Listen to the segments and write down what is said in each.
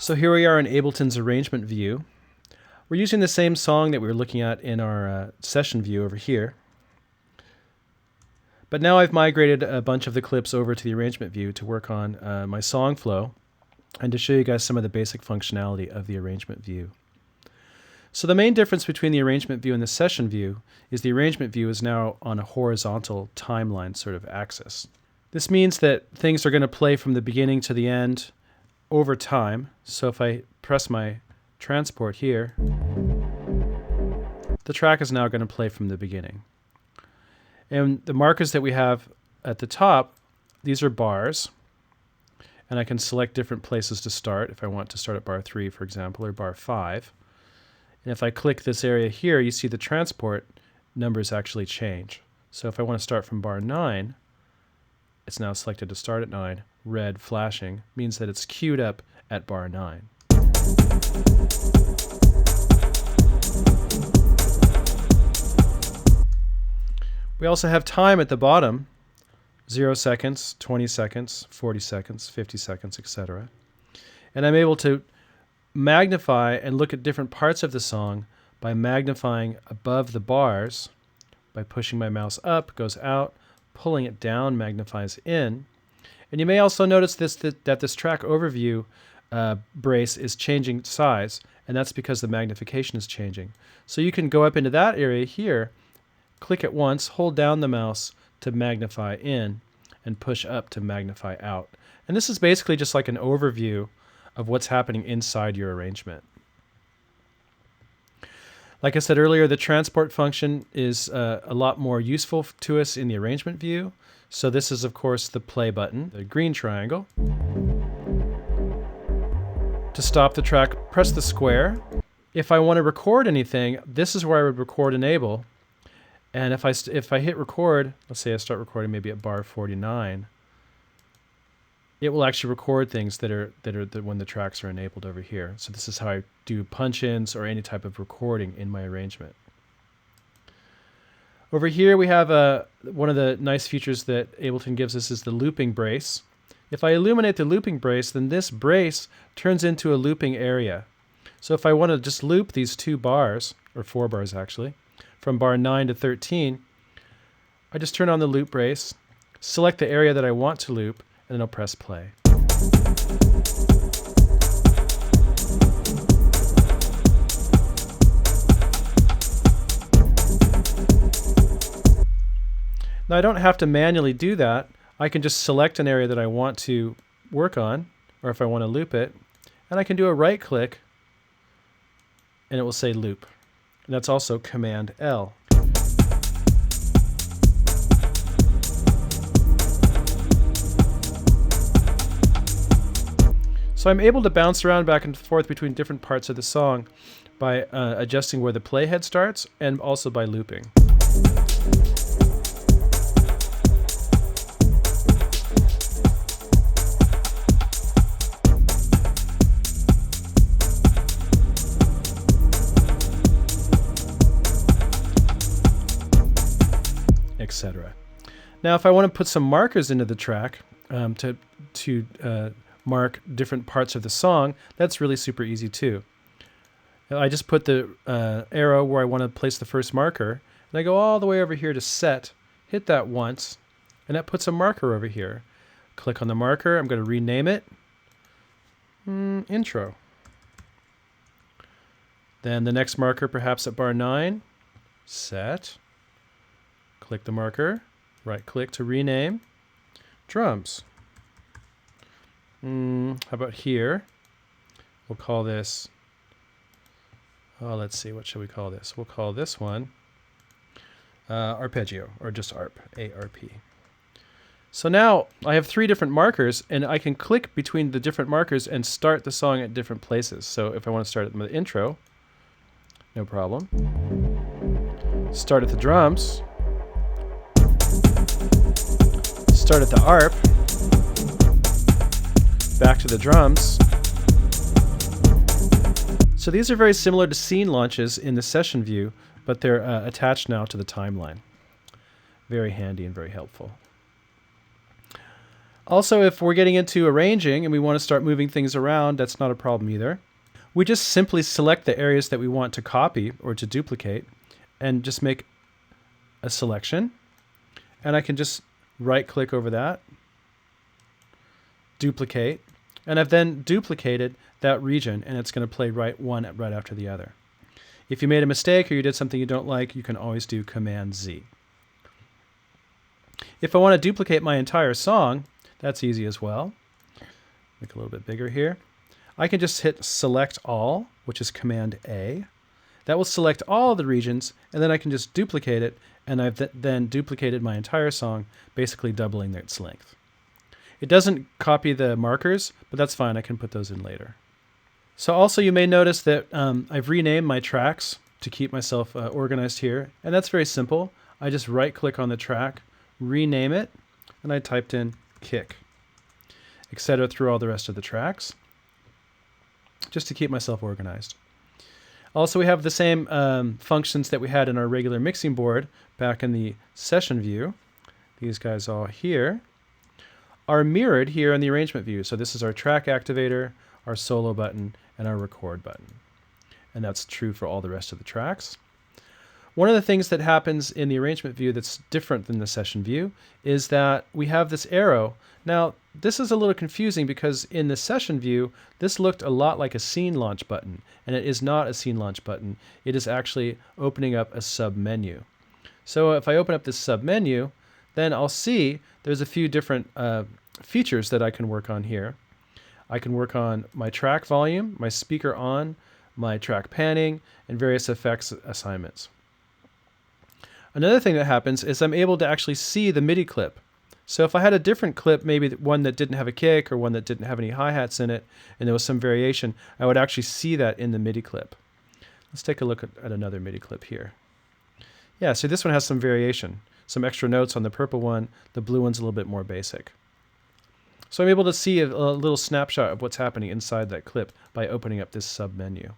So here we are in Ableton's arrangement view. We're using the same song that we were looking at in our session view over here. But now I've migrated a bunch of the clips over to the arrangement view to work on my song flow and to show you guys some of the basic functionality of the arrangement view. So the main difference between the arrangement view and the session view is the arrangement view is now on a horizontal timeline sort of axis. This means that things are going to play from the beginning to the end over time. So if I press my transport here, the track is now going to play from the beginning. And the markers that we have at the top, these are bars. And I can select different places to start if I want to start at bar 3, for example, or bar 5. And if I click this area here, you see the transport numbers actually change. So if I want to start from bar 9, it's now selected to start at 9. Red flashing means that it's queued up at bar 9. We also have time at the bottom, 0 seconds, 20 seconds, 40 seconds, 50 seconds, etc. And I'm able to magnify and look at different parts of the song by magnifying above the bars, by pushing my mouse up, goes out, pulling it down, magnifies in. And you may also notice that this track overview brace is changing size, and that's because the magnification is changing. So you can go up into that area here, click it once, hold down the mouse to magnify in, and push up to magnify out. And this is basically just like an overview of what's happening inside your arrangement. Like I said earlier, the transport function is a lot more useful to us in the arrangement view. So this is, of course, the play button, the green triangle. To stop the track, press the square. If I want to record anything, this is where I would record enable. And if I hit record, let's say I start recording maybe at bar 49, it will actually record things that are when the tracks are enabled over here. So this is how I do punch-ins or any type of recording in my arrangement. Over here we have one of the nice features that Ableton gives us is the looping brace. If I illuminate the looping brace, then this brace turns into a looping area. So if I want to just loop these 2 bars, or 4 bars actually, from bar 9 to 13, I just turn on the loop brace, select the area that I want to loop, and then I'll press play. Now I don't have to manually do that. I can just select an area that I want to work on, or if I want to loop it, and I can do a right click and it will say loop. And that's also Command L. So I'm able to bounce around back and forth between different parts of the song by adjusting where the playhead starts and also by looping. Etc. Now if I want to put some markers into the track to mark different parts of the song, that's really super easy too. I just put the arrow where I want to place the first marker, and I go all the way over here to set, hit that once, and that puts a marker over here. Click on the marker, I'm going to rename it intro. Then the next marker, perhaps at bar 9, set. Click the marker, right click to rename, drums. How about here? We'll call this, let's see, what should we call this? We'll call this one arpeggio, or just ARP, A-R-P. So now I have 3 different markers, and I can click between the different markers and start the song at different places. So if I want to start at the intro, no problem. Start at the drums. Start at the ARP, back to the drums. So these are very similar to scene launches in the session view, but they're attached now to the timeline. Very handy and very helpful. Also, if we're getting into arranging and we want to start moving things around, that's not a problem either. We just simply select the areas that we want to copy or to duplicate and just make a selection. And I can just right-click over that, duplicate, and I've then duplicated that region, and it's going to play one right after the other. If you made a mistake or you did something you don't like, you can always do Command-Z. If I want to duplicate my entire song, that's easy as well. Make it a little bit bigger here. I can just hit Select All, which is Command-A. That will select all of the regions, and then I can just duplicate it, and I've then duplicated my entire song, basically doubling its length. It doesn't copy the markers, but that's fine. I can put those in later. So also you may notice that I've renamed my tracks to keep myself organized here, and that's very simple. I just right-click on the track, rename it, and I typed in kick, etc. through all the rest of the tracks, just to keep myself organized. Also, we have the same functions that we had in our regular mixing board back in the session view. These guys all here are mirrored here in the arrangement view. So this is our track activator, our solo button, and our record button. And that's true for all the rest of the tracks. One of the things that happens in the arrangement view that's different than the session view is that we have this arrow. Now, this is a little confusing because in the session view, this looked a lot like a scene launch button, and it is not a scene launch button. It is actually opening up a sub-menu. So if I open up this sub-menu, then I'll see there's a few different features that I can work on here. I can work on my track volume, my speaker on, my track panning, and various effects assignments. Another thing that happens is I'm able to actually see the MIDI clip. So if I had a different clip, maybe one that didn't have a kick or one that didn't have any hi-hats in it, and there was some variation, I would actually see that in the MIDI clip. Let's take a look at another MIDI clip here. Yeah, so this one has some variation, some extra notes on the purple one. The blue one's a little bit more basic. So I'm able to see a little snapshot of what's happening inside that clip by opening up this sub-menu.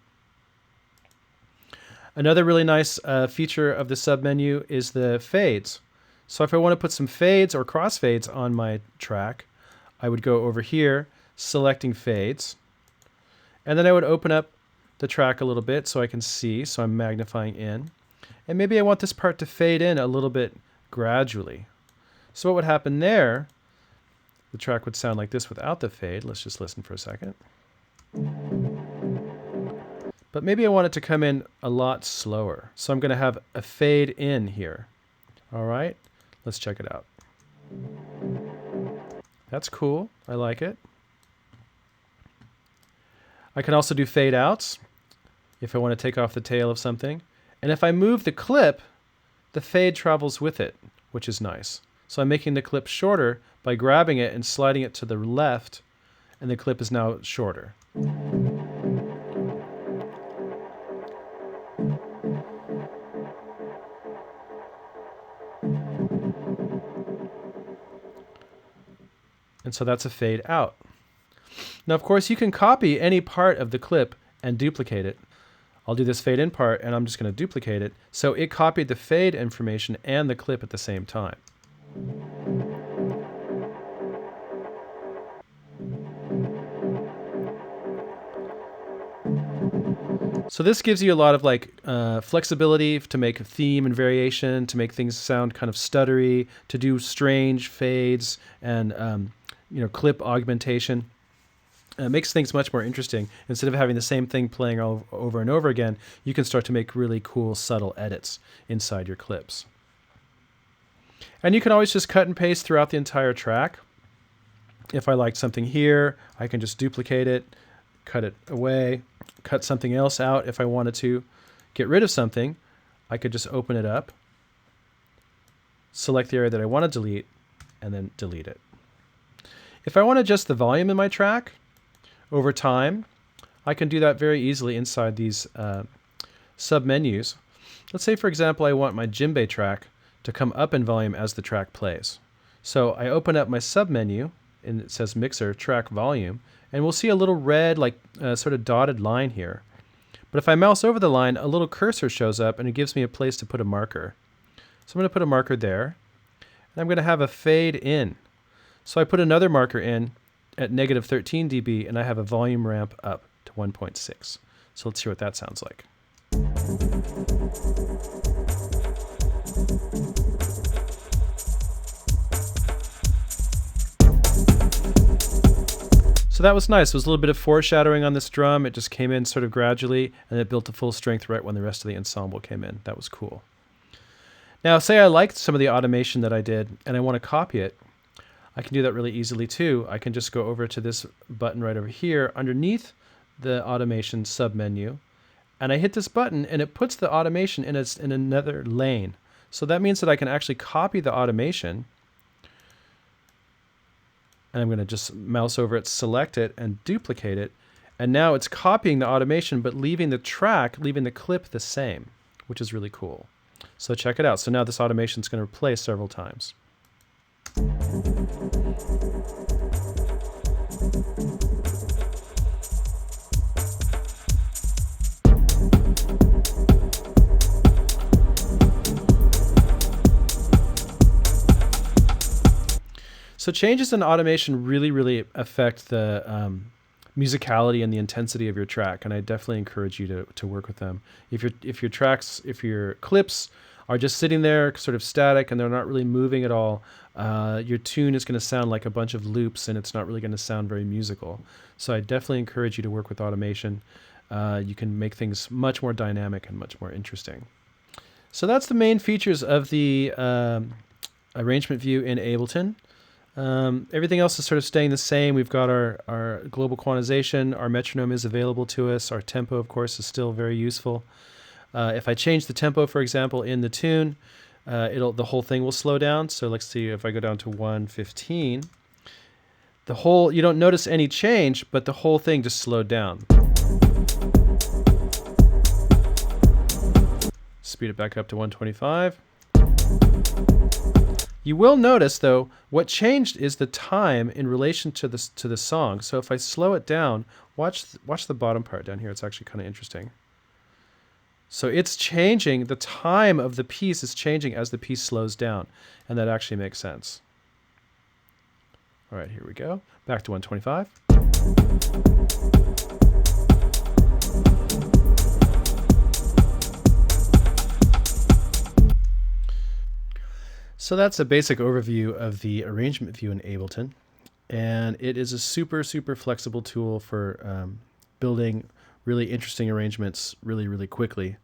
Another really nice feature of the sub-menu is the fades. So if I want to put some fades or crossfades on my track, I would go over here, selecting fades, and then I would open up the track a little bit so I can see, so I'm magnifying in. And maybe I want this part to fade in a little bit gradually. So what would happen there, the track would sound like this without the fade. Let's just listen for a second. But maybe I want it to come in a lot slower. So I'm going to have a fade in here. All right, let's check it out. That's cool. I like it. I can also do fade outs if I want to take off the tail of something. And if I move the clip, the fade travels with it, which is nice. So I'm making the clip shorter by grabbing it and sliding it to the left, and the clip is now shorter. And so that's a fade out. Now, of course, you can copy any part of the clip and duplicate it. I'll do this fade in part, and I'm just going to duplicate it. So it copied the fade information and the clip at the same time. So this gives you a lot of flexibility to make a theme and variation, to make things sound kind of stuttery, to do strange fades and clip augmentation. It makes things much more interesting. Instead of having the same thing playing over and over again, you can start to make really cool, subtle edits inside your clips. And you can always just cut and paste throughout the entire track. If I liked something here, I can just duplicate it, cut it away, cut something else out. If I wanted to get rid of something, I could just open it up, select the area that I want to delete, and then delete it. If I want to adjust the volume in my track over time, I can do that very easily inside these sub-menus. Let's say, for example, I want my djembe track to come up in volume as the track plays. So I open up my sub-menu, and it says Mixer, Track Volume, and we'll see a little red, sort of dotted line here. But if I mouse over the line, a little cursor shows up, and it gives me a place to put a marker. So I'm going to put a marker there, and I'm going to have a fade in. So I put another marker in at negative 13 dB, and I have a volume ramp up to 1.6. So let's hear what that sounds like. So that was nice. It was a little bit of foreshadowing on this drum. It just came in sort of gradually, and it built to full strength right when the rest of the ensemble came in. That was cool. Now, say I liked some of the automation that I did, and I want to copy it. I can do that really easily too. I can just go over to this button right over here underneath the automation submenu, and I hit this button, and it puts the automation in another lane. So that means that I can actually copy the automation, and I'm going to just mouse over it, select it, and duplicate it. And now it's copying the automation, but leaving the track, leaving the clip the same, which is really cool. So check it out. So now this automation is going to play several times. So changes in automation really affect the musicality and the intensity of your track, and I definitely encourage you to work with them. If your clips are just sitting there sort of static and they're not really moving at all, your tune is going to sound like a bunch of loops, and it's not really going to sound very musical. So I definitely encourage you to work with automation. You can make things much more dynamic and much more interesting. So that's the main features of the arrangement view in Ableton. Everything else is sort of staying the same. We've got our global quantization, our metronome is available to us, our tempo, of course, is still very useful. If I change the tempo, for example, in the tune, the whole thing will slow down. So let's see if I go down to 115. You don't notice any change, but the whole thing just slowed down. Speed it back up to 125. You will notice, though, what changed is the time in relation to the song. So if I slow it down, watch the bottom part down here. It's actually kind of interesting. So it's changing. The time of the piece is changing as the piece slows down, and that actually makes sense. All right, here we go. Back to 125. So that's a basic overview of the arrangement view in Ableton, and it is a super flexible tool for building really interesting arrangements really quickly.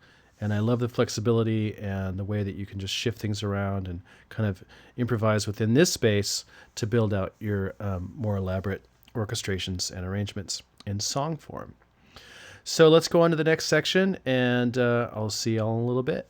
And I love the flexibility and the way that you can just shift things around and kind of improvise within this space to build out your more elaborate orchestrations and arrangements in song form. So let's go on to the next section, and I'll see y'all in a little bit.